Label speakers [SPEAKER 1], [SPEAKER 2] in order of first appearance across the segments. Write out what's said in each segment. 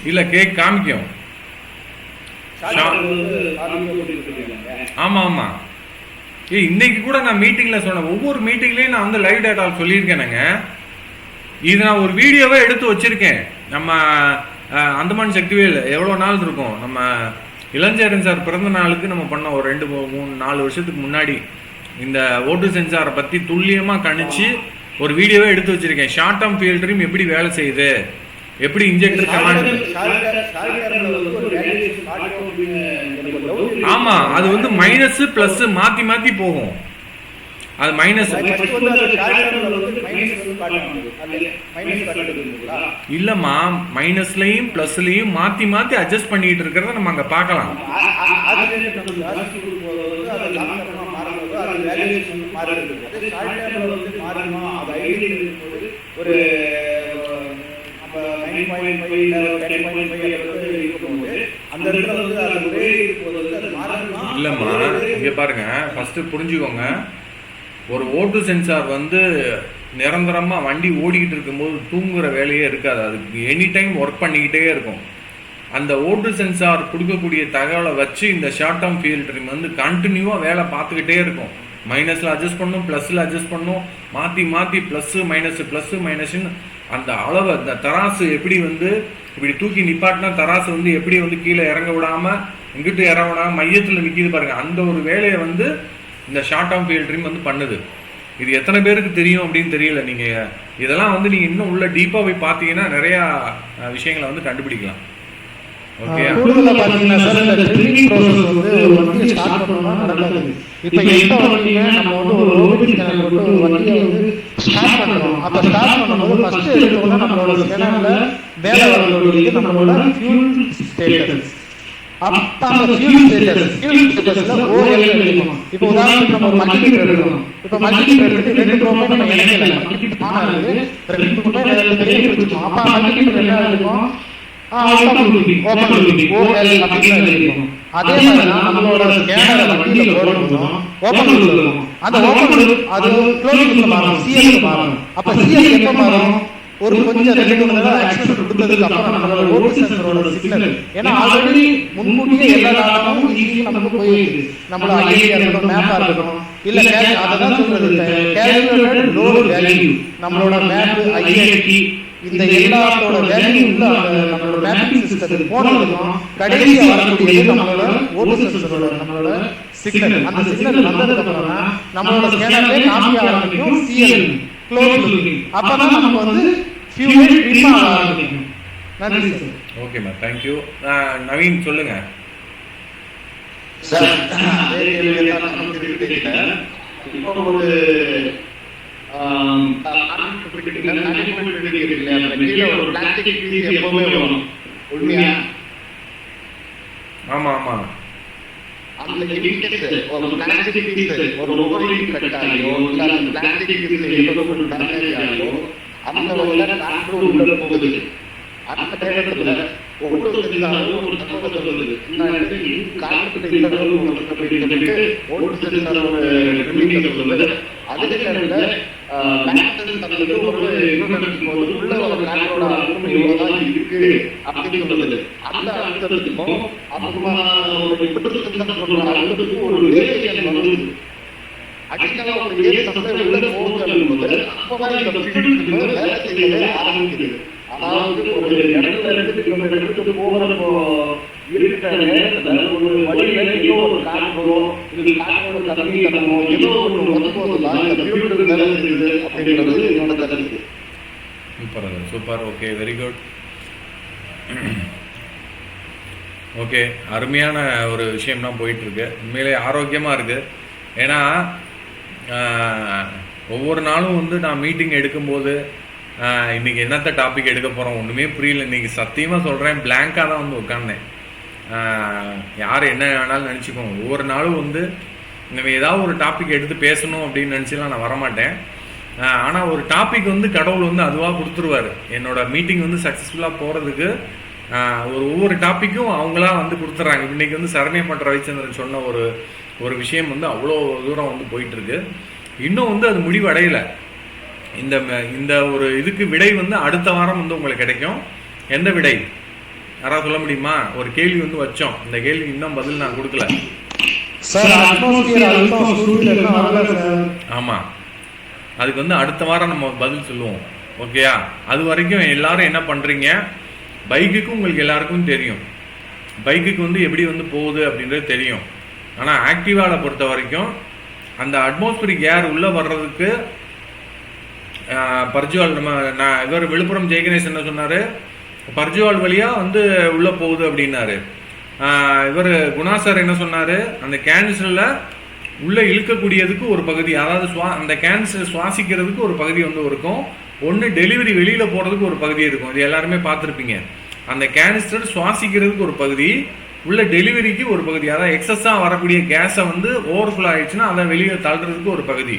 [SPEAKER 1] இல்ல கேக் காமிக்கும். ஆமா ஆமா. இன்னைக்கு கூட நான் மீட்டிங்ல சொன்னேன், ஒவ்வொரு மீட்டிங்லயும் நான் வந்து லைவ் டேட்டா சொல்லியிருக்கேனுங்க. இது நான் ஒரு வீடியோவே எடுத்து வச்சிருக்கேன். நம்ம அந்தமான் சக்திவேல் எவ்வளோ நாள் இருக்கும், நம்ம இளஞ்சேரன் சார் பிறந்த நாளுக்கு நம்ம பண்ண ஒரு 2-3-4 வருஷத்துக்கு முன்னாடி இந்த ஓட்டு சென்சாரை பற்றி துல்லியமாக கணிச்சு ஒரு வீடியோவே எடுத்து வச்சிருக்கேன். ஷார்ட் டேர்ம் ஃபில்டரிங் எப்படி வேலை செய்யுது, எப்படி இன்ஜெக்டர் கமாண்ட். ஆமா, அது வந்து மைனஸ் பிளஸ் மாத்தி மாத்தி போகும். அது மைனஸ் இல்லம்மா, மைனஸ்லயும் பிளஸ்லயும் மாத்தி மாத்தி அட்ஜஸ்ட் பண்ணிட்டு இருக்கிறத நம்ம அங்க பார்க்கலாம். இல்லம்மா, இங்க பாருங்க, ஃபர்ஸ்ட் புரிஞ்சுக்கோங்க. ஒரு ஓட்டு சென்சார் வந்து நிரந்தரமா வண்டி ஓடிக்கிட்டு இருக்கும்போது தூங்குற வேலையே இருக்காது. அதுக்கு எனி டைம் ஒர்க் பண்ணிக்கிட்டே இருக்கும். அந்த ஓட்டு சென்சார் கொடுக்கக்கூடிய தகவலை வச்சு இந்த ஷார்ட் டேர்ம் ஃபில்டரிங் வந்து கண்டினியூவா வேலை பார்த்துக்கிட்டே இருக்கும். மைனஸ்ல அட்ஜஸ்ட் பண்ணும், பிளஸ்ல அட்ஜஸ்ட் பண்ணும், மாத்தி மாத்தி பிளஸ் மைனஸ்ன்னு அந்த அளவு, அந்த தராசு எப்படி வந்து இப்படி தூக்கி நிப்பாட்டினா தராசு வந்து எப்படி வந்து கீழே இறங்க விடாம இங்கிட்டு இறங்க விடாம மையத்தில் நிற்கிது பாருங்க. அந்த ஒரு வேலையை வந்து இந்த ஷார்ட் டேர்ம் ஃபில்டரிங் வந்து பண்ணுது. இது எத்தனை பேருக்கு தெரியும் அப்படின்னு தெரியல. நீங்க இதெல்லாம் வந்து நீங்க இன்னும் உள்ள டீப்பா போய் பார்த்தீங்கன்னா நிறைய விஷயங்களை வந்து கண்டுபிடிக்கலாம். ஓகே,
[SPEAKER 2] கூடுதலா பாத்தீங்கன்னா சார், இந்த ட்ரிமிங் ப்ராசஸ் வந்து ஒரு வண்டியை ஸ்டார்ட் பண்ணா நடக்காது. இப்போ எந்த வண்டியை நம்ம வந்து ஒரு ரோபோட்டிக் ஸ்கேனர் போட்டு ஒரு வண்டியை வந்து ஸ்டார்ட் பண்றோம். அப்ப ஸ்டார்ட் பண்ணும்போது ஃபர்ஸ்ட் எடுத்தோம்னா நம்மளோட ஸ்கேனர்ல வேலை வரக்கூடியது நம்மளோட ஃபியூல் ஸ்டேட்டஸ். அப்ப அந்த ஃபியூல் ஸ்டேட்டஸ்ல ஓஎல் இருக்கும். இப்போ உதாரணத்துக்கு நம்ம ஒரு மல்டிமீட்டர் எடுக்கிறோம். இப்போ மல்டிமீட்டர் எடுத்து 2 ப்ரோபை நம்ம இணைக்கல, மல்டிமீட்டர் ஆனது 2 ப்ரோபை வெளியே பிடிச்சோம். அப்ப மல்டிமீட்டர் என்ன இருக்கும், ஓபன் லூப்பிங் ஓஎல் அப்படின்னு இருக்கும். அதே மாதிரி நம்மளோட ஸ்கேனரை வண்டியில போடும்போது ஓபன் லூப் இருக்கும். அந்த ஓபன் லூப் அது க்ளோஸ் லூப்ல மாறும், சிஎல் மாறும். அப்ப சிஎல் எப்ப மாறும், ஒரு கொஞ்சம் 2 மணி நேரம் ஆக்சஸ் கொடுத்ததுக்கு அப்புறம் நம்மளோட ஓட்டு சென்சரோட சிக்னல், ஏன்னா ஆல்ரெடி முன்கூட்டியே எல்லா டாட்டாவும் ஈஸியும் நமக்கு போயிடுது. நம்மளோட ஐடியா இருக்கட்டும், மேப்பா இருக்கட்டும், இல்ல அதான் சொல்றது கால்குலேட்டட் லோட் வேல்யூ, நம்மளோட மேப் ஐஐடி இந்த எல்லாத்தோட வேல்யூ உள்ள நம்மளோட மேப்பிங் சிஸ்டத்துக்கு போனதுக்கும் கடைசியா வரக்கூடியது நம்மளோட ஓட்டு சென்சரோட நம்மளோட சிக்னல். அந்த சிக்னல் வந்ததுக்கு அப்புறம் நம்மளோட ஸ்கேனர்ல காப்பி ஆரம்பிக்கும் சிஎல் க்ளோஸ் லூப்பிங். அப்பதான் நமக்கு வந்து ஃபியூல் ட்ரிம் ஆரம்பிக்கும். நன்றி சார்.
[SPEAKER 1] ஓகேமா, தேங்க் யூ. நவீன் சொல்லுங்க
[SPEAKER 3] சார். இப்போ ஒரு
[SPEAKER 1] ஆமா ஆமா,
[SPEAKER 3] அந்த ஒரு பிளாஸ்டிக் பீஸ் ஒரு ஓவரிங் கட்டாயோ இல்ல அந்த பிளாஸ்டிக் பீஸ்ல ஏதோ ஒரு டேமேஜ் ஆகோ அந்த வகையில டிராக்டர் உள்ள போகுது. அந்த நேரத்துல ஓட்டு சென்சார் ஒரு தகவல் சொல்லுது, காலத்துக்கு இந்த ஓட்டு சென்சார் ஒரு ரிமைண்டர் சொல்லுது. அதே நேரத்துல பேட்டர்ன் தந்தது ஒரு உள்ள ஒரு டிராக்டரோட அழுத்தம் இவ்வளவுதான் இருக்கு அப்படின்னு சொல்லுது. அந்த அழுத்தத்துக்கும் அப்புறமா ஒரு அழுத்தத்துக்கும் ஒரு வேரியேஷன் வருது. அடிக்கடி ஒரு ஏழு சப்ளை உள்ள போகுது. அப்பதான் இந்த ஃபியூல் வேலை செய்யவே ஆரம்பிக்குது. அதாவது ஒரு இடத்துல இருந்து இன்னொரு இடத்துக்கு போகிறப்போ இருக்கிற நேரத்துல ஒரு வழியில ஏதோ ஒரு காற்றோ இது காற்றோட தண்ணி தரமோ ஏதோ ஒரு வரும்போதுதான் இந்த ஃபியூல் வேலை செய்யுது அப்படிங்கிறது என்னோட கருத்து.
[SPEAKER 1] Super. Okay, very good. Okay, அருமையான ஒரு விஷயம் தான் போயிட்டு இருக்கு. உண்மையிலே ஆரோக்கியமா இருக்கு. ஏன்னா ஒவ்வொரு நாளும் வந்து நான் மீட்டிங் எடுக்கும்போது இன்னைக்கு என்னத்த டாபிக் எடுக்க போகிறோம் ஒன்றுமே புரியல. இன்னைக்கு சத்தியமாக சொல்கிறேன், பிளாங்காக தான் வந்து உட்காந்தேன். யார் என்ன வேணாலும் நினச்சிக்கோங்க. ஒவ்வொரு நாளும் வந்து நம்ம ஏதாவது ஒரு டாபிக் எடுத்து பேசணும் அப்படின்னு நினச்சிலாம் நான் வரமாட்டேன். ஆனால் ஒரு டாபிக் வந்து கடவுள் வந்து அதுவாக கொடுத்துருவார். என்னோட மீட்டிங் வந்து சக்ஸஸ்ஃபுல்லாக போகிறதுக்கு ஒவ்வொரு டாப்பிக்கும் அவங்களா வந்து கொடுத்துட்றாங்க. இன்னைக்கு வந்து சரண்யா பண்ற ரவிச்சந்திரன் சொன்ன ஒரு விஷயம் வந்து அவ்வளோ தூரம் வந்து போயிட்டு இருக்கு. இன்னும் வந்து அது முடிவடையலை. இந்த இந்த ஒரு இதுக்கு விடை வந்து அடுத்த வாரம் வந்து உங்களுக்கு கிடைக்கும். எந்த விடை யாராவது சொல்ல முடியுமா? ஒரு கேள்வி வந்து வச்சோம், இந்த கேள்வி இன்னும் பதில் நான் கொடுக்கல. ஆமா, அதுக்கு வந்து அடுத்த வாரம் நம்ம பதில் சொல்லுவோம். ஓகேயா? அது வரைக்கும் எல்லாரும் என்ன பண்றீங்க? பைக்குக்கு உங்களுக்கு எல்லாருக்கும் தெரியும், பைக்குக்கு வந்து எப்படி வந்து போகுது அப்படின்றது தெரியும். ஆனால் ஆக்டிவாவில் பொறுத்த வரைக்கும் அந்த அட்மாஸ்பியரிக் ஏர் உள்ளே வர்றதுக்கு பர்ஜுவால் நான் இவர் விழுப்புரம் ஜெயகணேஷ் என்ன சொன்னார், பர்ஜுவால் வழியாக வந்து உள்ளே போகுது அப்படின்னாரு. இவர் குணா சார் என்ன சொன்னார், அந்த கேன்சரில் உள்ளே இழுக்கக்கூடியதுக்கு ஒரு பகுதி, அதாவது அந்த கேன்சர் சுவாசிக்கிறதுக்கு ஒரு பகுதி வந்து இருக்கும். ஒன்று டெலிவரி வெளியில் போகிறதுக்கு ஒரு பகுதி இருக்கும். இது எல்லாருமே பார்த்துருப்பீங்க. அந்த கேன்சர் சுவாசிக்கிறதுக்கு ஒரு பகுதி, உள்ள டெலிவரிக்கு ஒரு பகுதி, அதாவது எக்ஸஸாக வரக்கூடிய கேஸை வந்து ஓவர்ஃப்ளோ ஆயிடுச்சுன்னா அதை வெளியே தள்ளுறதுக்கு ஒரு பகுதி.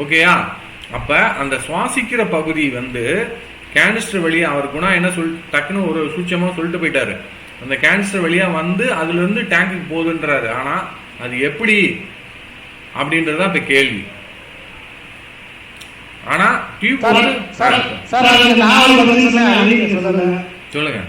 [SPEAKER 1] ஓகேயா? அப்போ அந்த சுவாசிக்கிற பகுதி வந்து கேனிஸ்டர் வழியாக அவர் குணா என்ன டக்குன்னு ஒரு சூட்சமாக சொல்லிட்டு போயிட்டாரு, அந்த கேனிஸ்டர் வழியாக வந்து அதுலேருந்து டேங்குக்கு போகுதுன்றாரு. ஆனால் அது எப்படி அப்படின்றது தான் இப்போ கேள்வி. ஆனால் டியூப் சொல்லுங்க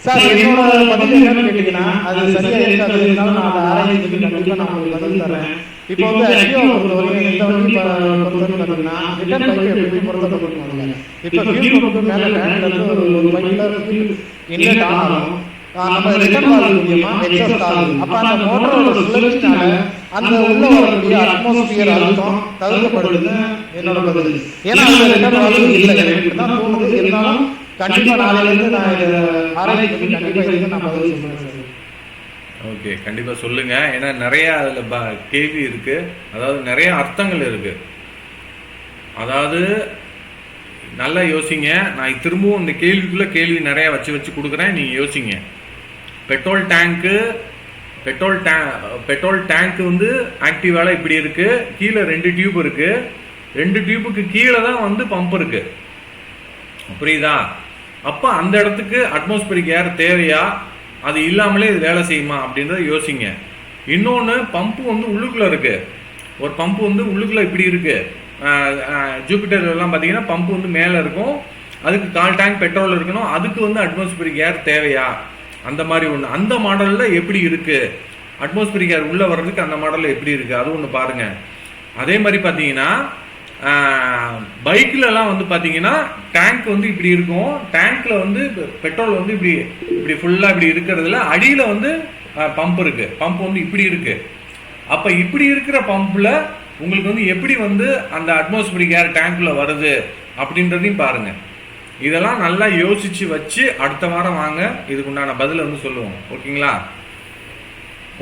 [SPEAKER 2] சார், என்னோட பதில் என்னன்னு கேட்டீங்கன்னா, அது சரியா இருக்காது, இருந்தாலும் நான் அதை ஆராய்ச்சி பண்ணி கண்டிப்பா நான் உங்களுக்கு பதில் தரேன். இப்போ வந்து ஆக்டிவா பொறுத்தவரைக்கும் இந்த வண்டி பொறுத்தவரைக்கும் பார்த்தீங்கன்னா ரிட்டர்ன் பைக் எப்படி பொறுத்தவரைக்கும் இப்போ ஃபியூல் பம்புக்கு மேல டேங்க்ல இருந்து ஒரு பைக்ல ஃபியூல் இன்லெட் ஆனாலும் நம்ம ரிட்டர்ன் வால்வு மூலமா எக்ஸாஸ்ட் ஆகுது. அப்ப அந்த மோட்டரோட சுழற்சினால அந்த உள்ள வரக்கூடிய அட்மாஸ்பியர் அழுத்தம் தவிர்க்கப்படுதுன்னு என்னோட பதில். ஏன்னா அந்த ரிட்டர்ன் வால்வு இல்லை, எனக்கு தான் தோணுது. இருந்தாலும் கண்டிப்பா நாளையில இருந்து நான் இதை ஆராய்ச்சி பண்ணி கண்டிப்பா இதை நான் பதில் சொல்றேன்.
[SPEAKER 1] ஓகே, கண்டிப்பாக சொல்லுங்கள். ஏன்னா நிறையா அதில் கேள்வி இருக்குது, அதாவது நிறைய அர்த்தங்கள் இருக்குது. அதாவது நல்லா யோசிங்க. நான் திரும்பவும் இந்த கேள்விக்குள்ளே கேள்வி நிறையா வச்சு கொடுக்குறேன், நீங்கள் யோசிங்க. பெட்ரோல் டேங்க் வந்து ஆக்டிவால இப்படி இருக்குது, கீழே 2 டியூப் இருக்குது, 2 டியூபுக்கு கீழே தான் வந்து பம்ப் இருக்குது. புரியுதா? அப்போ அந்த இடத்துக்கு அட்மாஸ்பியரிக் ஏர் தேவையா, அது இல்லாமலே இது வேலை செய்யுமா அப்படின்றத யோசிங்க. இன்னொன்று, பம்பு வந்து உள்ளுக்குள்ளே இருக்குது. ஒரு பம்பு வந்து உள்ளுக்குள்ளே இப்படி இருக்குது. ஜூபிட்டர்லாம் பார்த்தீங்கன்னா பம்பு வந்து மேலே இருக்கும், அதுக்கு 4 டேங்க் பெட்ரோல் இருக்கணும், அதுக்கு வந்து அட்மாஸ்பியரிக் ஏர் தேவையா, அந்த மாதிரி ஒன்று. அந்த மாடலில் எப்படி இருக்குது அட்மாஸ்பியரிக் ஏர் உள்ளே வர்றதுக்கு, அந்த மாடலில் எப்படி இருக்குது, அது ஒன்று பாருங்கள். அதே மாதிரி பார்த்தீங்கன்னா பைக்கிலலாம் வந்து பார்த்தீங்கன்னா டேங்க் வந்து இப்படி இருக்கும், டேங்க்கில் வந்து பெட்ரோல் வந்து இப்படி இப்படி ஃபுல்லாக இப்படி இருக்கிறதுல அடியில் வந்து பம்ப் இருக்குது, பம்ப் வந்து இப்படி இருக்குது. அப்போ இப்படி இருக்கிற பம்பில் உங்களுக்கு வந்து எப்படி வந்து அந்த அட்மாஸ்பியரிக் ஏர் டேங்க்கில் வருது அப்படின்றதையும் பாருங்கள். இதெல்லாம் நல்லா யோசித்து வச்சு அடுத்த வாரம் வாங்க, இதுக்கு உண்டான பதிலை வந்து சொல்லுவோம். ஓகேங்களா?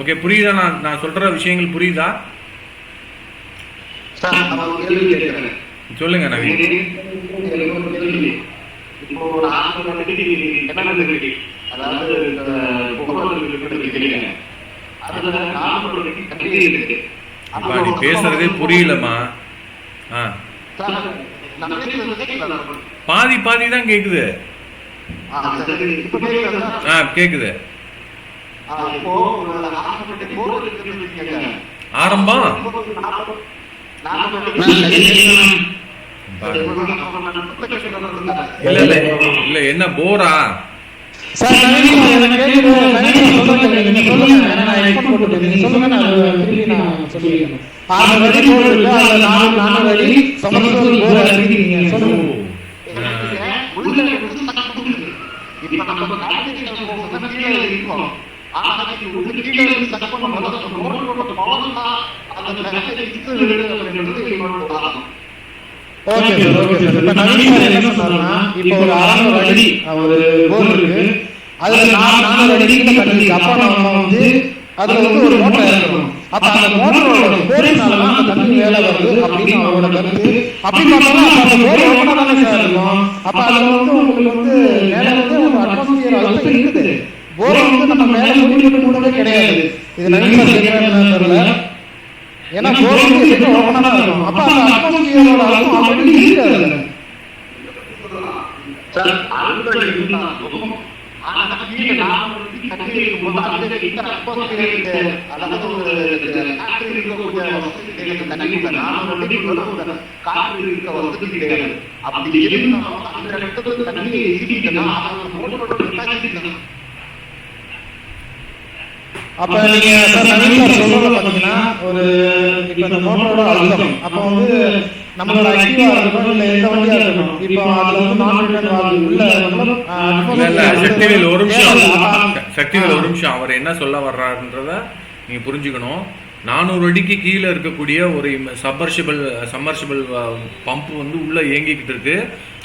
[SPEAKER 1] ஓகே, புரியுதா? நான் சொல்கிற விஷயங்கள் புரியுதா? சொல்லுங்க நவீன்.
[SPEAKER 3] இப்போ ஒரு அதாவது
[SPEAKER 1] நீ பேசுறதே புரியலமா. பாதி பாதி தான் கேக்குது. கேக்குது. ஆரம்பம் இல்ல என்ன போரா?
[SPEAKER 3] சார் தண்ணி இருக்கும்போது அந்த இந்த அட்மாஸ்பியருக்கு அதாவது ஒரு காற்று இருக்கக்கூடிய வசதி தண்ணிக்குள்ள 400 அடிக்குள்ள ஒரு காற்று இருக்க வசதி கிடையாது. அப்படி இருந்தாலும் அந்த இடத்துல தண்ணியை எசிக்கிட்டா அது மோட்டரோட கெப்பாசிட்டி தான்.
[SPEAKER 2] அப்ப நீங்க நவீன் சார் சொல்றத பாத்தீங்கன்னா ஒரு இப்ப இந்த மோட்டரோட அழுத்தம் அப்ப வந்து நம்மளோட ஆக்டிவா இருக்கணும் இல்ல எந்த வண்டியா இருக்கணும் இப்போ அதுல வந்து நான் உள்ள
[SPEAKER 1] இல்ல சக்திவேல் ஒரு நிமிஷம் அவர் என்ன சொல்ல வர்றாருன்றத நீங்க புரிஞ்சுக்கணும். 400 அடிக்கு கீழே இருக்கக்கூடிய ஒரு சம்மர்சிபிள் பம்ப் வந்து உள்ள இயங்கிக்கிட்டு இருக்கு.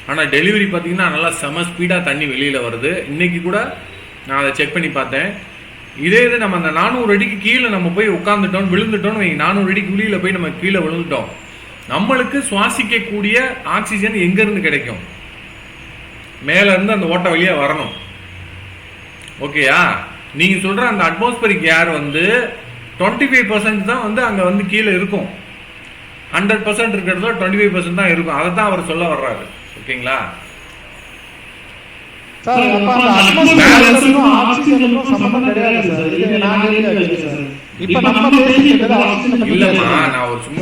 [SPEAKER 1] ஆனா டெலிவரி பாத்தீங்கன்னா நல்லா செம ஸ்பீடா தண்ணி வெளியில வருது. இன்னைக்கு கூட நான் அதை செக் பண்ணி பார்த்தேன். இதே இது நம்ம அந்த 400 அடிக்கு கீழே நம்ம போய் உட்காந்துட்டோம் விழுந்துட்டோம்னு வைங்க, 400 அடிக்கு வெளியில போய் நம்ம கீழே விழுந்துட்டோம், நம்மளுக்கு சுவாசிக்கக்கூடிய ஆக்சிஜன் எங்க இருந்து கிடைக்கும்? மேல இருந்து அந்த ஓட்ட வழியா வரணும். ஓகேயா? நீங்க சொல்ற அந்த அட்மாஸ்பரிக் ஏர் வந்து 25% தான் வந்து அங்க வந்து கீழே இருக்கும். 100% இருக்கிறதுல 25% தான் இருக்கும். அதை தான் அவர் சொல்ல வர்றாரு. ஓகேங்களா?
[SPEAKER 2] சார் அப்ப அந்த அட்மாஸ்பியருக்கும் ஆக்சிஜனுக்கும் சம்பந்தம் கிடையாது சார். இது நான் கேக்குறேன் சார். இப்ப நம்ம பேசிக்கிறது ஆக்சிஜன் பத்தி
[SPEAKER 1] இல்லம்மா, நான் ஒரு சும்மா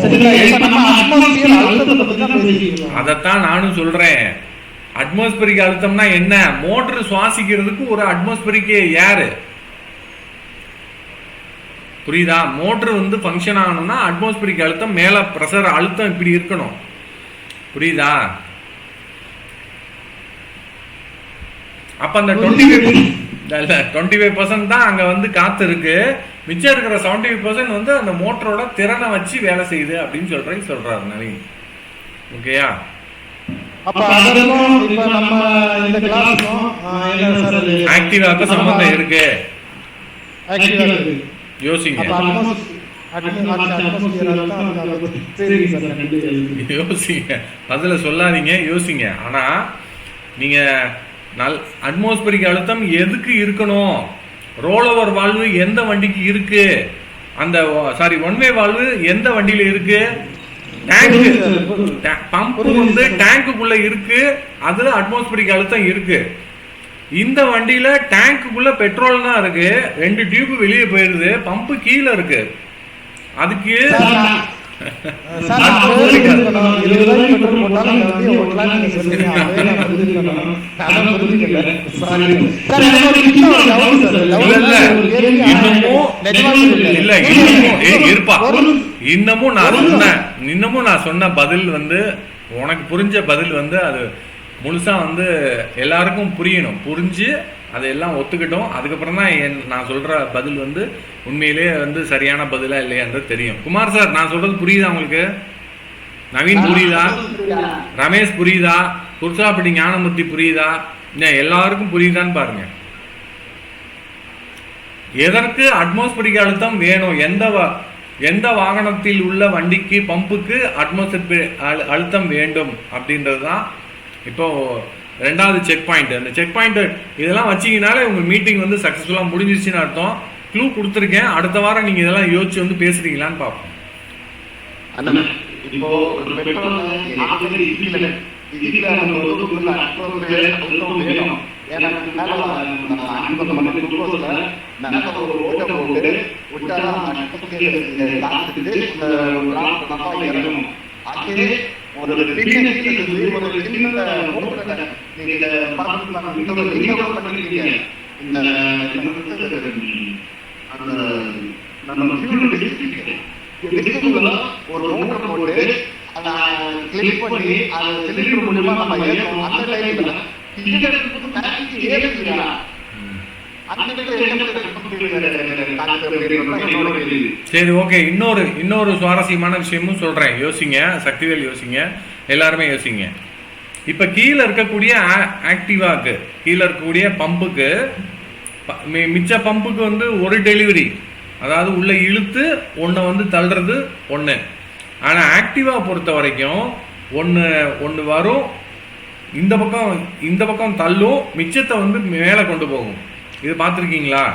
[SPEAKER 2] நம்ம அட்மாஸ்பியர் அழுத்தத்தை பத்தி தான் பேசிக்கிறோம்.
[SPEAKER 1] அதைத்தான் நானும் சொல்றேன். அட்மாஸ்பரிக் அழுத்தம்னா என்ன? மோட்டர் சுவாசிக்கிறதுக்கு ஒரு அட்மாஸ்பரிக் ஏர், புரியுதா? மோட்டர் வந்து ஃபங்க்ஷன் ஆகணும்னா அட்மாஸ்பரிக் அழுத்தம் மேல பிரஷர் அழுத்தம் இப்படி இருக்கணும், புரியுதா? அப்ப அந்த 25% தான் அங்க வந்து காத்து இருக்கு. மிச்சம் இருக்கிற 75% வந்து அந்த மோட்டரோட திறனை வச்சு வேலை செய்யுது அப்படின்னு சொல்றாரு நவீன். ஓகேயா?
[SPEAKER 2] அப்ப அதற்கும் இப்ப நம்ம இந்த கிளாஸ்க்கும் என்ன சார்
[SPEAKER 1] ஆக்டிவாக்கு சம்பந்தம் இருக்கு.
[SPEAKER 2] ஆக்டிவா இருக்கு.
[SPEAKER 1] யோசிங்க, யோசிங்க, பதில சொல்லாதீங்க, யோசிங்க. ஆனா நீங்க அட்மாஸ்பரிக் அழுத்தம் எதுக்கு இருக்கணும்? ரோலோவர் வால்வு எந்த வண்டிக்கு இருக்கு? அந்த ஒன் வே வால்வு எந்த வண்டியில இருக்கு? பம்ப் வந்து டேங்குக்குள்ள இருக்கு, அதுல அட்மாஸ்பரிக் அழுத்தம் இருக்கு. இந்த வண்டியில டேங்குக்குள்ள பெட்ரோல் தான் இருக்கு, 2 டியூப் வெளியே போயிருது, பம்பு கீழே இருக்கு. அதுக்கு இன்னமும் நான் சொன்ன பதில் வந்து உனக்கு புரிஞ்ச பதில் வந்து அது முழுசா வந்து எல்லாருக்கும் புரியணும். புரிஞ்சு அதையெல்லாம் ஒத்துக்கிட்டோம். அதுக்கப்புறம் தான் நான் சொல்ற பதில் வந்து உண்மையிலேயே வந்து சரியான பதிலா இல்லையான்றது தெரியும். குமார் சார், நான் சொல்றது புரியுதா உங்களுக்கு? நவீன் புரியுதா? ரமேஷ் புரியுதா? குர்சாப்பட்டி ஞானமூர்த்தி புரியுதா? எல்லாருக்கும் புரியுதான்னு பாருங்க. எதற்கு அட்மாஸ்பரிக் அழுத்தம் வேணும்? எந்த வாகனத்தில் உள்ள வண்டிக்கு பம்புக்கு அட்மாஸ்பரிக் அழுத்தம் வேண்டும் அப்படின்றது தான் இப்போ 2வது செக் பாயிண்ட். அந்த செக் பாயிண்ட் இதெல்லாம் வச்சீங்கனாலே உங்க மீட்டிங் வந்து சக்சஸ்ஃபுல்லா முடிஞ்சிருச்சுன்னு அர்த்தம். க்ளூ கொடுத்துருக்கேன். அடுத்த வாரம் நீங்க இதெல்லாம் யோசிச்சு வந்து பேசுறீங்களான்னு பார்ப்போம்.
[SPEAKER 3] இப்போ ஒரு பெட்ரோல் இதுல நம்ம ஒரு அட்மாஸ்பியர் அழுத்தம் வேணும். ஏன்னா மேல ஒரு ஓட்டம் போட்டு விட்டாலும் அட்மாஸ்பியர் காத்துட்டு இறங்கணும். அதே ஒரு சின்ன நீங்க பண்ணிருக்கீங்க. இந்த ஒரு மோட்டர் போட்டு அதை கிளிக் பண்ணி அதை சிலிண்டர் மூலமா நம்ம ஏற்றோம். அந்த டைம்ல
[SPEAKER 1] சரி, ஓகே. இன்னொரு சுவாரஸ்யமான விஷயமும் சொல்றேன். யோசிங்க, சக்திவேல் யோசிங்க, எல்லாருமே யோசிங்க. இப்ப கீழே இருக்கக்கூடிய ஆக்டிவாக்கு கீழே இருக்கக்கூடிய பம்புக்கு மிச்ச பம்புக்கு வந்து ஒரு டெலிவரி, அதாவது உள்ள இழுத்து ஒன்றை வந்து தள்ளுறது ஒன்று. ஆனால் ஆக்டிவா பொறுத்த வரைக்கும் ஒன்று வரும், இந்த பக்கம் தள்ளும், மிச்சத்தை வந்து மேலே கொண்டு போகும். இது பார்த்துருக்கீங்களா?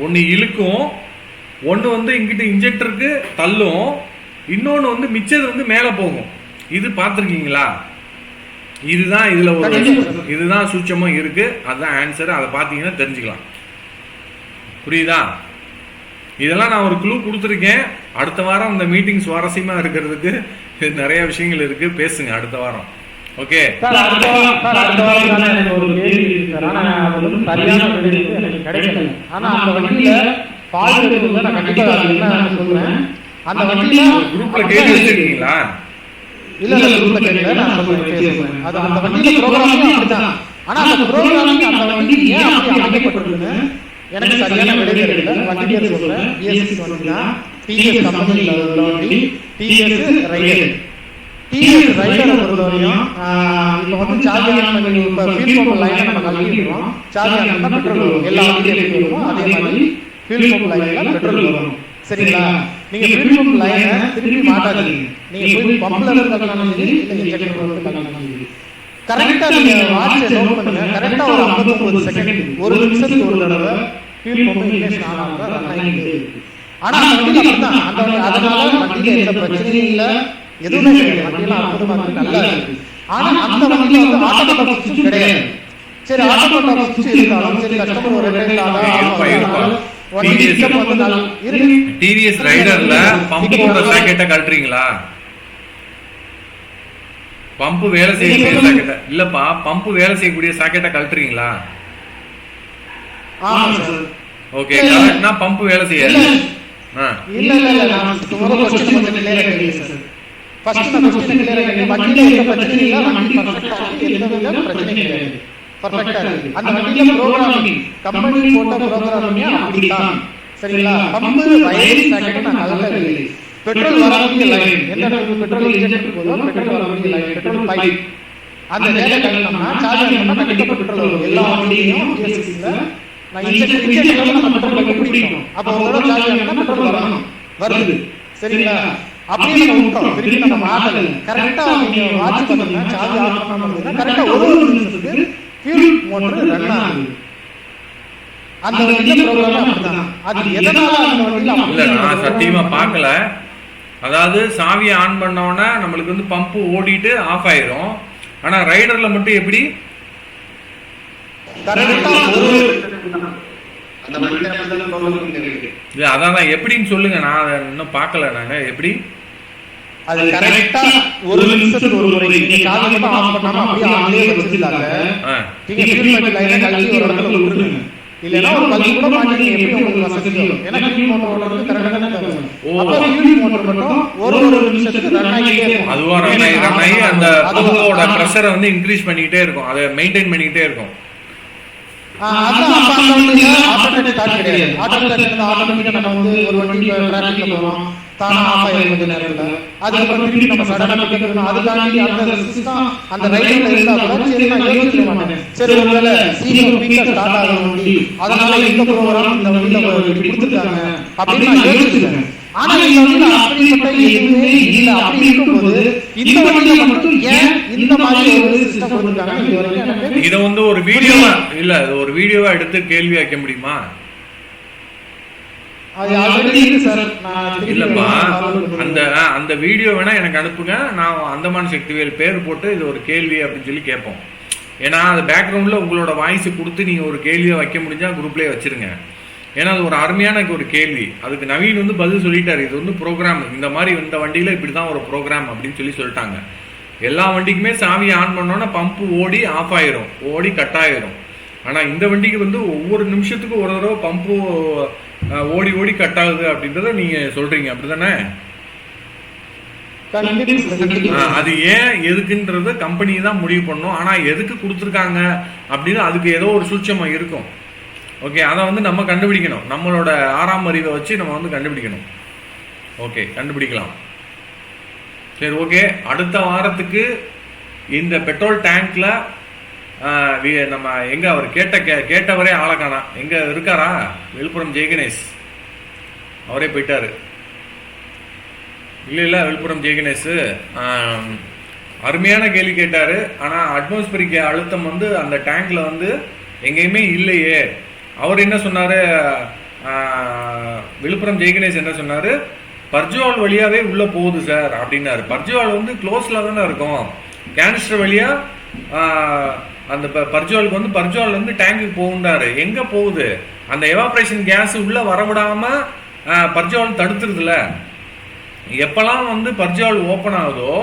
[SPEAKER 1] ஒன்று இழுக்கும், ஒன்று வந்து இங்கிட்ட இன்ஜெக்டருக்கு தள்ளும், இன்னொன்று வந்து மிச்சது வந்து மேலே போகும். இது பார்த்துருக்கீங்களா? இதுதான் இதுல ஒரு இதுதான் சூட்சமும் இருக்கு. அதுதான் ஆன்சர். அதை பார்த்தீங்கன்னா தெரிஞ்சுக்கலாம். புரியுதா? இதெல்லாம் நான் ஒரு க்ளூ கொடுத்துருக்கேன். அடுத்த வாரம் இந்த மீட்டிங் சுவாரஸ்யமா இருக்கிறதுக்கு நிறைய விஷயங்கள் இருக்கு. பேசுங்க அடுத்த வாரம். ஓகே
[SPEAKER 2] சார், அடுத்த வாரம் எனக்கு ஒரு கேள்வி இருக்கு சார். ஆனா அது வந்து சரியான பதில் எனக்கு கிடைக்கல. ஆனா அந்த வண்டியில பால் எடுத்து நான் கண்டிப்பா என்ன சொல்றேன், அந்த வண்டியில
[SPEAKER 1] குரூப்ல கேள்வி வச்சிருக்கீங்களா?
[SPEAKER 2] இல்ல குரூப்ல கேட்கல, நான் சொல்றேன். அது அந்த வண்டியில ப்ரோகிராமிங் அப்படிதான். ஆனா அந்த ப்ரோகிராமிங் அந்த வண்டி ஏன் அப்படி அமைக்கப்பட்டிருக்குன்னு எனக்கு சரியான விடை தெரியல. வண்டி பேர் சொல்றேன், ES வண்டி தான். TVS கம்பெனில உள்ள வண்டி, TVS ரைடர். TVS ரைடரை பொறுத்தவரையும் இப்போ வந்து சார்ஜ் ஆன் பண்ணி இப்போ ஃபியூல் பம்ப் லைனை நம்ம கழட்டிடுறோம். சார்ஜ் ஆன் பண்ணா பெட்ரோல் வரும். எல்லா வண்டியும் எப்படி வருமோ அதே மாதிரி ஃபியூல் பம்ப் லைன்ல பெட்ரோல் வரும். சரிங்களா? நீங்க ஃபியூல் பம்ப் லைனை திருப்பி மாட்டாதீங்க. நீங்க போய் பம்ப்ல இருந்து கலக்கணும் சரி, இல்ல இன்ஜெக்டர்ல இருந்து கலக்கணும் சரி, கரெக்டா நீங்க வாட்சை நோட் பண்ணுங்க. கரெக்டா ஒரு 59 செகண்ட், ஒரு நிமிஷத்துக்கு ஒரு தடவை ஃபியூல் பம்ப் இன்ஜெக்ஷன் ஆனாங்க ரன் ஆகிட்டே இருக்கு. ஆனா அந்த வண்டியில அப்படிதான். அதனால வண்டியில எந்த பிரச்சனையும் இல்ல, எதுவுமே கிடையாது. வண்டியெல்லாம் அற்புதமா இருக்கு, நல்லா இருக்கு. ஆனா அந்த வண்டியில வந்து ஆட்டோமேட்டிக் சுவிட்ச் கிடையாது. சரி, ஆட்டோமேட்டிக் சுவிட்ச் இருந்தாலும் சரி, கஸ்டமர் ஒரு
[SPEAKER 1] டிவிஎஸ் ரைடர்ல பம்போட சாக்கெட்டை கழட்டுறீங்களா? பம்ப் வேலை செய்யக்கூடிய சாக்கெட்டை இல்லப்பா, பம்ப் வேலை செய்யக்கூடிய சாக்கெட்டை கழட்டுறீங்களா? ஓகே, கரெக்ட்னா பம்ப் வேலை செய்யாது.
[SPEAKER 2] இல்ல நான் முதல்ல क्वेश्चन கொஞ்சம் கிளியரா கேளுங்க சார். ஃபர்ஸ்ட் நான் क्वेश्चन கிளியரா கேளுங்க. வண்டியில எந்த பிரச்சனையும் இல்ல, வண்டி பர்ஃபெக்ட்டா இருக்கு, எந்த வித பிரச்சனையும் கிடையாது, பர்ஃபெக்ட்டா இருக்கு. அந்த வண்டியில ப்ரோகிராமிங் கம்பெனி போட்ட ப்ரோகிராமிங் அப்படிதான். சரிங்களா? பம்ப் வயரிங் சாக்கெட் நான் கழட்டவில்லை. பெட்ரோல் வரக்கூடிய லைன், எந்த இடத்துல பெட்ரோல் இன்ஜெக்ட் போதோ பெட்ரோல் வரக்கூடிய லைன், பெட்ரோல் பைப், அந்த வேலை கழட்டணும்னா சார்ஜ் பண்ணா கண்டிப்பா பெட்ரோல் வரும். எல்லா வண்டியிலும் ES-ல நான் இன்ஜெக்ஷன் நம்ம பெட்ரோல் பைப் பிடிக்கும். அப்ப ஒரு தடவை சார்ஜ் பண்ணா பெட்ரோல் வரணும், வருது. சரிங்களா? அப்படியே நம்ம விட்டோம், திருப்பி நம்ம மாத்தல. கரெக்டா நீங்க வாட்ச் பண்ணீங்கன்னா சார்ஜ் ஆன் பண்ணா கரெக்டா ஒரு நிமிஷத்துக்கு ஃபியூல் மோட்டர் ரன் ஆகுது. அந்த வண்டியில ப்ரோகிராம் அப்படிதான். அது எதனால அந்த வண்டியில
[SPEAKER 1] இல்ல, நான் சத்தியமா பார்க்கல. அதாவது சாவியை ஆன் பண்ணோன்னா நம்மளுக்கு வந்து பம்பு ஓடிட்டு ஆஃப் ஆயிரும். ஆனா ரைடர்ல மட்டும் எப்படி? இல்ல, அதான் எப்படின்னு சொல்லுங்க. நான் இன்னும் பார்க்கல. நாங்க எப்படி
[SPEAKER 2] அது கரெக்டா ஒரு நிமிஷத்துக்கு ஒரு முறை நீங்க சார்ஜ் மட்டும் ஆன் பண்ணாம அப்படியே ஆன்லயே வச்சிருந்தாங்க. நீங்க ஃபியூல் பைப் லைனை கழட்டி ஒரு இடத்துல விட்டுருங்க. இல்லனா ஒரு பல்ப் கூட மாட்டி எப்படி உங்களுக்கு வசதியோ. ஏன்னா ஃபியூல் மோட்டர் ஓடுறது கரெக்ட்டா தான இருக்கும். அப்ப ஃபியூல் மோட்டர் மட்டும் ஒரு நிமிஷத்துக்கு ரன் ஆகிட்டே இருக்கும்.
[SPEAKER 1] அதுவா ரன் ஆகி அந்த பம்போட பிரஷரை வந்து இன்க்ரீஸ் பண்ணிட்டே இருக்கும், அதை மெயின்டைன் பண்ணிட்டே இருக்கும்.
[SPEAKER 2] அதான் அப்ப அந்த வண்டியில ஆட்டோமேட்டிக் ஸ்டார்ட் கிடையாது. ஆட்டோமேட்டிக்கா நம்ம வந்து ஒரு வண்டி டிராஃபிக்ல போறோம், தானா ஆஃப் ஆயிடும் கொஞ்ச நேரத்துல. அதுக்கப்புறம் திருப்பி நம்ம சடனா பிடிக்கணும். அதுக்காண்டி அந்த சிஸ்டம் அந்த ரைட்ல இருந்தா கூட சரி நான் யோசிக்க மாட்டேன். சரி ஒருவேளை சீக்கிரம் குயிக்கா ஸ்டார்ட் ஆகும் வண்டி, அதனால இந்த ப்ரோகிராம் இந்த வண்டியில இப்படி கொடுத்துருக்காங்க அப்படின்னு நான் யோசிச்சேன். ஆனா இந்த வண்டியில அப்படிப்பட்ட எதுவுமே இல்ல. அப்படி இருக்கும்போது இந்த வண்டியில மட்டும் ஏன் இந்த மாதிரி ஒரு சிஸ்டம் கொடுத்துருக்காங்க?
[SPEAKER 1] இதை வந்து ஒரு வீடியோவா இல்ல, ஒரு வீடியோவா எடுத்து கேள்வி வைக்க முடியுமா? இல்லப்பா, அந்த வீடியோ வேணா எனக்கு அனுப்புங்க. நான் அந்தமான் சக்திவேல் பேர் போட்டு இது ஒரு கேள்வி அப்படின்னு சொல்லி கேட்போம். ஏன்னா அது பேக்ரவுண்ட்ல உங்களோட வாய்ஸ் கொடுத்து நீங்க ஒரு கேள்வியை வைக்க முடிஞ்சா குரூப்லயே வச்சிருங்க. ஏன்னா அது ஒரு அருமையான ஒரு கேள்வி. அதுக்கு நவீன் வந்து பதில் சொல்லிட்டாரு. இது வந்து ப்ரோக்ராம், இந்த மாதிரி இந்த வண்டியில இப்படிதான் ஒரு ப்ரோக்ராம் அப்படின்னு சொல்லி சொல்லிட்டாங்க. எல்லா வண்டிக்குமே சாவியை ஆன் பண்ணோன்னா பம்பு ஓடி ஆஃப் ஆயிரும், ஓடி கட் ஆயிரும். ஆனா இந்த வண்டிக்கு வந்து ஒவ்வொரு நிமிஷத்துக்கு ஒரு தடவை பம்பு ஓடி ஓடி கட் ஆகுது அப்படின்றத நீங்க சொல்றீங்க, அப்படிதானே? அது ஏன் எதுக்குன்றது கம்பெனி தான் முடிவு பண்ணும். ஆனா எதுக்கு கொடுத்துருக்காங்க அப்படின்னு அதுக்கு ஏதோ ஒரு சூட்சமா இருக்கும். ஓகே, அதை வந்து நம்ம கண்டுபிடிக்கணும். நம்மளோட 6ஆம் அறிவை வச்சு நம்ம வந்து கண்டுபிடிக்கணும். ஓகே, கண்டுபிடிக்கலாம். சரி, ஓகே. அடுத்த வாரத்துக்கு இந்த பெட்ரோல் டேங்க்ல நம்ம எங்க அவர் கேட்டவரே ஆளக்கானா எங்க இருக்காரா? விழுப்புரம் ஜெயகணேஷ் அவரே போயிட்டாரு. இல்ல விழுப்புரம் ஜெயகணேஷ் அருமையான கேள்வி கேட்டாரு. ஆனா அட்மாஸ்பரிக் அழுத்தம் வந்து அந்த டேங்க்ல வந்து எங்கேயுமே இல்லையே. அவர் என்ன சொன்னாரு? விழுப்புரம் ஜெயகணேஷ் என்ன சொன்னாரு? பர்ஜுவால் வழியாவே உள்ள போகுது சார் அப்படின்னாரு. பர்ஜுவால் வந்து க்ளோஸ்ல தானே இருக்கும், கேனிஸ்டர் வழியா அந்த பர்ஜுவாலுக்கு வந்து பர்ஜுவால்லேருந்து டேங்குக்கு போகுண்டாரு. எங்கே போகுது? அந்த எவாப்ரேஷன் கேஸ் உள்ளே வரவிடாமல் பர்ஜுவால் தடுத்துருதுல. எப்போல்லாம் வந்து பர்ஜுவால் ஓப்பன் ஆகுதோ,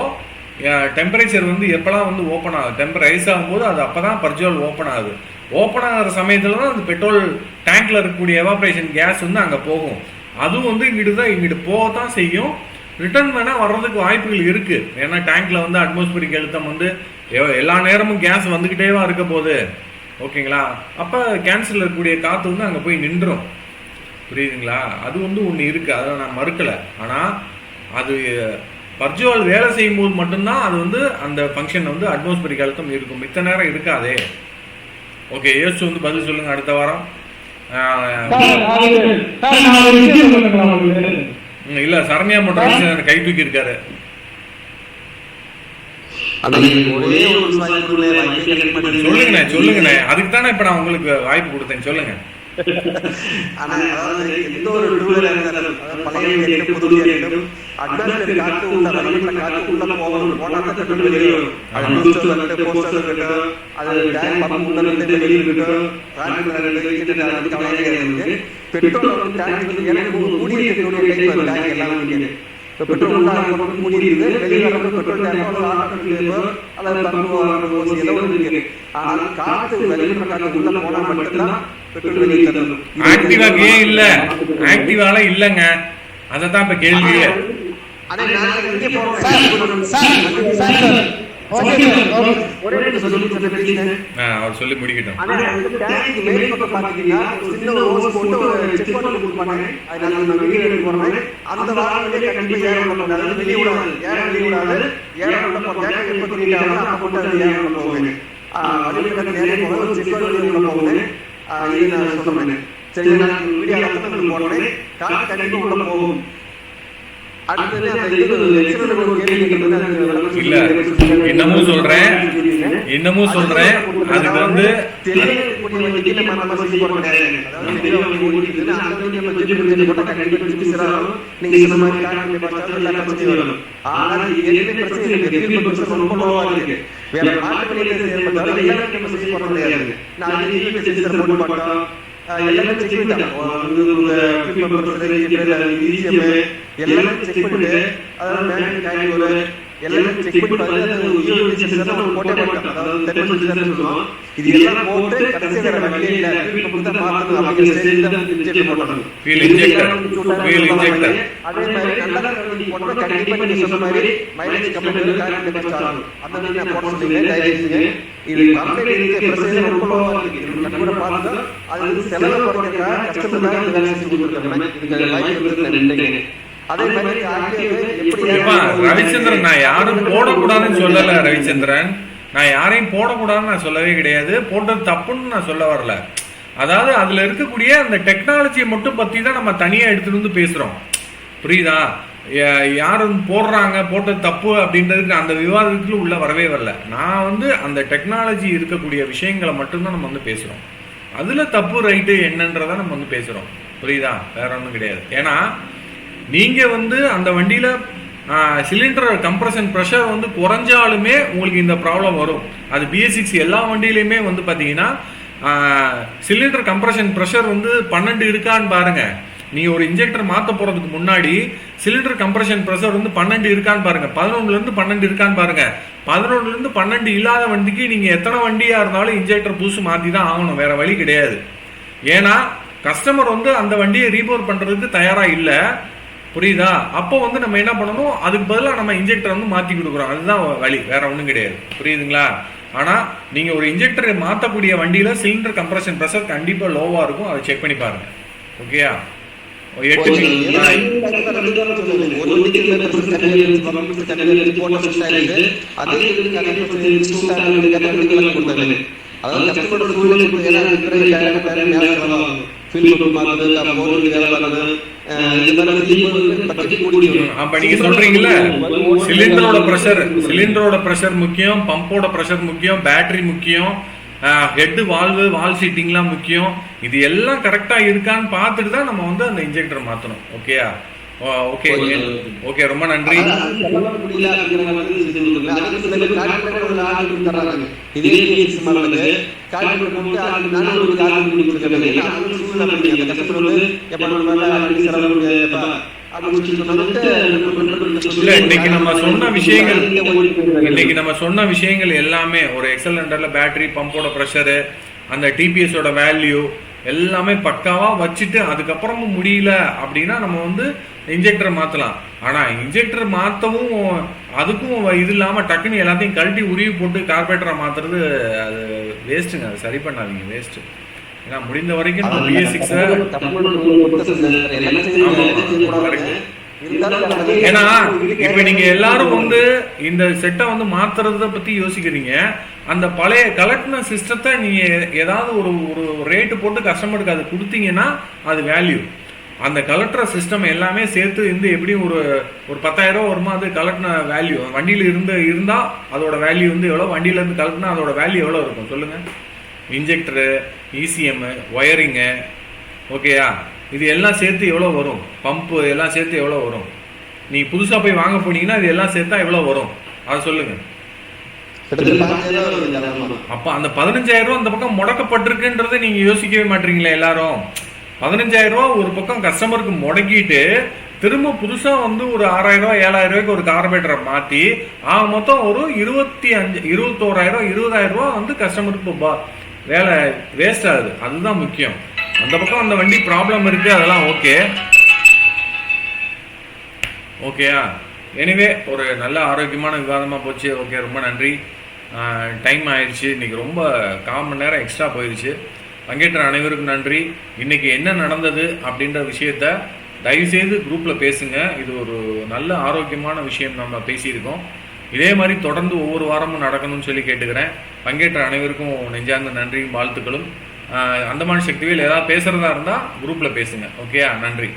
[SPEAKER 1] டெம்பரேச்சர் வந்து எப்போல்லாம் வந்து ஓப்பன் ஆகுது, டெம்பர் ரைஸ் ஆகும்போது அது அப்போ தான் பர்ஜுவால் ஓப்பன் ஆகுது. ஓப்பன் ஆகிற சமயத்தில் தான் அந்த பெட்ரோல் டேங்க்கில் இருக்கக்கூடிய எவாப்ரேஷன் கேஸ் வந்து அங்கே போகும். அதுவும் வந்து இங்கிட்டு போகத்தான் செய்யும். ரிட்டர்ன் வேணால் வர்றதுக்கு வாய்ப்புகள் இருக்குது. ஏன்னா டேங்க்கில் வந்து அட்மாஸ்பியரிக் அழுத்தம் வந்து எல்லா நேரமும் கேஸ் வந்துக்கிட்டேவா இருக்க போகுது. ஓகேங்களா? அப்போ கேன்சரில் இருக்கக்கூடிய காற்று வந்து அங்கே போய் நின்றுடும். புரியுதுங்களா? அது வந்து ஒன்று இருக்குது, அதை நான் மறுக்கலை. ஆனால் அது பர்ஜுவால் வேலை செய்யும் போது மட்டும்தான் அது வந்து அந்த ஃபங்க்ஷன் வந்து அட்மாஸ்பியரிக் அழுத்தம் இருக்கும். மித்த நேரம் இருக்காதே. ஓகே, யோசிச்சு வந்து பதில் சொல்லுங்க அடுத்த வாரம். இல்ல சரண்யா மட்டும் கை தூக்கி இருக்காரு. சொல்லுங்கண்ணே, அதுக்கு தானே இப்ப நான் உங்களுக்கு வாய்ப்பு கொடுத்தேன். சொல்லுங்க.
[SPEAKER 3] எந்த ஒரு பழைய புது அட்வான்ஸ் காத்து உள்ள காத்து உள்ள போகணும் போனா வெளியே பெட்ரோல் பெட்ரோல் மூடி இருக்கு. வெளியே பெட்ரோல் காத்து உள்ள போனா மட்டும்தான் பெட்ரோல் வெளியே தரணும்.
[SPEAKER 1] ஆக்டிவாக்கு ஏன் இல்ல? ஆக்டிவால இல்லங்க, அததான் இப்ப கேள்வியே. அவர் சொல்லி முடிக்கட்டும். இல்ல இன்னமும் சொல்றேன் அதுக்கு வந்து
[SPEAKER 3] எல்லாமே செக் பண்ணிட்டு எல்லாமே செக்
[SPEAKER 1] ரவிச்சந்திரன், நான் யாரும் போடக்கூடாதுன்னு சொல்லல. ரவிச்சந்திரன், நான் யாரையும் போடக்கூடாதுன்னு நான் சொல்லவே கிடையாது. போட்டது தப்புன்னு நான் சொல்ல வரல. அதாவது அதுல இருக்கக்கூடிய அந்த டெக்னாலஜியை மட்டும் பத்தி தான் நம்ம தனியா எடுத்துட்டு வந்து பேசுறோம். புரியுதா? யாரும் போடுறாங்க போட்டது தப்பு அப்படின்றதுக்கு அந்த விவாதத்துல உள்ள வரவே வரல. நான் வந்து அந்த டெக்னாலஜி இருக்கக்கூடிய விஷயங்களை மட்டும்தான் நம்ம வந்து பேசுறோம். அதுல தப்பு ரைட்டு என்னன்றத நம்ம வந்து பேசுறோம். புரியுதா? வேற ஒன்றும் கிடையாது. ஏன்னா நீங்க வந்து அந்த வண்டியில சிலிண்டர் கம்ப்ரஷன் ப்ரெஷர் வந்து குறைஞ்சாலுமே உங்களுக்கு இந்த ப்ராப்ளம் வரும். அது BS6 எல்லா வண்டியிலையுமே வந்து பார்த்தீங்கன்னா சிலிண்டர் கம்ப்ரஷன் ப்ரெஷர் வந்து 12 இருக்கான்னு பாருங்க. நீங்க ஒரு இன்ஜெக்டர் மாற்ற போறதுக்கு முன்னாடி சிலிண்டர் கம்ப்ரஷன் ப்ரெஷர் வந்து 12 இருக்கான்னு பாருங்க. 11லேருந்து 12 இருக்கான்னு பாருங்க. 11லேருந்து 12 இல்லாத வண்டிக்கு நீங்க எத்தனை வண்டியா இருந்தாலும் இன்ஜெக்டர் புதுசு மாற்றி தான் ஆகணும், வேற வழி கிடையாது. ஏன்னா கஸ்டமர் வந்து அந்த வண்டியை ரீபோர் பண்றதுக்கு தயாரா இல்லை. புரியுதா? அப்போ வந்து நம்ம என்ன பண்ணணும், அதுக்கு பதிலாக நம்ம இன்ஜெக்டர் வந்து மாற்றி கொடுக்குறோம். அதுதான் வழி, வேற ஒன்றும் கிடையாது. புரியுதுங்களா? ஆனால் நீங்கள் ஒரு இன்ஜெக்டரை மாற்றக்கூடிய வண்டியில் சிலிண்டர் கம்ப்ரஷன் ப்ரெஷர் கண்டிப்பாக லோவாக இருக்கும். அதை செக் பண்ணி பாருங்க. ஓகேயா? 8 அப்ப நீங்க சொல்றீங்கல்ல, சிலிண்டரோட பிரஷர் முக்கியம், பம்போட பிரஷர் முக்கியம், பேட்டரி முக்கியம், ஹெட் வால்வ் சீட்டிங்லாம் முக்கியம். இது எல்லாம் கரெக்டா இருக்கான்னு பார்த்துட்டு தான் நம்ம வந்து அந்த இன்ஜெக்டர் மாற்றணும். ஓகேயா? ஓகே ஓகே, ரொம்ப நன்றி.
[SPEAKER 3] முடியல அப்படிங்கிற மாதிரி சொல்லுங்க. அதுக்கு சில பேர் கார்பரேட் ஒரு ஆள் தர்றாங்க. இதே சிஸ்டம்ல கார்பரேட் வந்து அது நான் ஒரு ஆள் பண்ணி கொடுக்கறது. அது சூழ்நிலை பண்ணி அந்த கஸ்டமர் வந்து எப்ப நம்ம அடி செலவு
[SPEAKER 1] இல்ல, இன்னைக்கு நம்ம சொன்ன விஷயங்கள் எல்லாமே ஒரு எக்ஸலண்டர்ல பேட்டரி, பம்போட ப்ரெஷரு, அந்த டிபிஎஸோட வேல்யூ எல்லாமே பக்காவா வச்சுட்டு அதுக்கப்புறமும் முடியல அப்படின்னா நம்ம வந்து இன்ஜெக்டர் மாத்தலாம். ஆனா இன்ஜெக்டர் மாத்தவும் அதுக்கும் இது இல்லாம டக்குன்னு எல்லாத்தையும் கழட்டி உருவி போட்டு கார்பரேட்டரா மாத்துறது அது வேஸ்ட்டுங்க. அது சரி பண்ணாதீங்க, வேஸ்ட். ஏன்னா முடிந்த வரைக்கும் நம்ம BS6 ஏன்னா இப்ப நீங்க எல்லாரும் வந்து இந்த செட்டை வந்து மாத்துறத பத்தி யோசிக்கிறீங்க. அந்த பழைய கலெக்டின சிஸ்டத்தை நீங்க ஏதாவது ஒரு ரேட்டு போட்டு கஸ்டமருக்கு அது கொடுத்தீங்கன்னா அது வேல்யூ. அந்த கலெக்டர் சிஸ்டம் எல்லாமே சேர்த்து இருந்து எப்படியும் ஒரு 10,000 ரூபா வருமா அது கலெக்டின வேல்யூ. வண்டியில இருந்தா அதோட வேல்யூ வந்து எவ்வளவு, வண்டியில இருந்து கலெக்டினா அதோட வேல்யூ எவ்வளவு இருக்கும் சொல்லுங்க. இன்ஜெக்டரு, ECM, ஒயரிங்கு, ஓகேயா, இது எல்லாம் சேர்த்து எவ்வளோ வரும்? பம்பு எல்லாம் சேர்த்து எவ்வளோ வரும்? நீங்கள் புதுசாக போய் வாங்க போனீங்கன்னா இது எல்லாம் சேர்த்தா எவ்வளோ வரும் அதை சொல்லுங்க. அப்போ அந்த 15,000 ரூபா அந்த பக்கம் முடக்கப்பட்டிருக்குன்றதை நீங்கள் யோசிக்கவே மாட்டீங்களே எல்லாரும். 15,000 ரூபா ஒரு பக்கம் கஸ்டமருக்கு முடக்கிட்டு திரும்ப புதுசாக வந்து ஒரு 6,000 ரூபா 7,000 ரூபாய்க்கு ஒரு கார்பரேட்டரை மாற்றி மொத்தம் ஒரு 21,000 20,000 ரூபா வந்து கஸ்டமருக்கு வேலை வேஸ்ட் ஆகுது. அதுதான் முக்கியம். அந்த பக்கம் அந்த வண்டி ப்ராப்ளம் இருக்கு, அதெல்லாம் ஓகேயா. எனிவே ஒரு நல்ல ஆரோக்கியமான விவாதமாக போச்சு. ஓகே, ரொம்ப நன்றி. டைம் ஆயிடுச்சு. இன்னைக்கு ரொம்ப 1/4 மணி நேரம் எக்ஸ்ட்ரா போயிடுச்சு. பங்கேற்ற அனைவருக்கும் நன்றி. இன்னைக்கு என்ன நடந்தது அப்படின்ற விஷயத்த தயவுசெய்து குரூப்பில் பேசுங்க. இது ஒரு நல்ல ஆரோக்கியமான விஷயம் நம்ம பேசியிருக்கோம். இதே மாதிரி தொடர்ந்து ஒவ்வொரு வாரமும் நடக்கணும்னு சொல்லி கேட்டுக்கிறேன். பங்கேற்ற அனைவருக்கும் நெஞ்சார்ந்த நன்றியும் வாழ்த்துக்களும். அந்தமான் சக்திவேல் ஏதாவது பேசுறதா இருந்தால் குரூப்பில் பேசுங்க. ஓகேயா, நன்றி.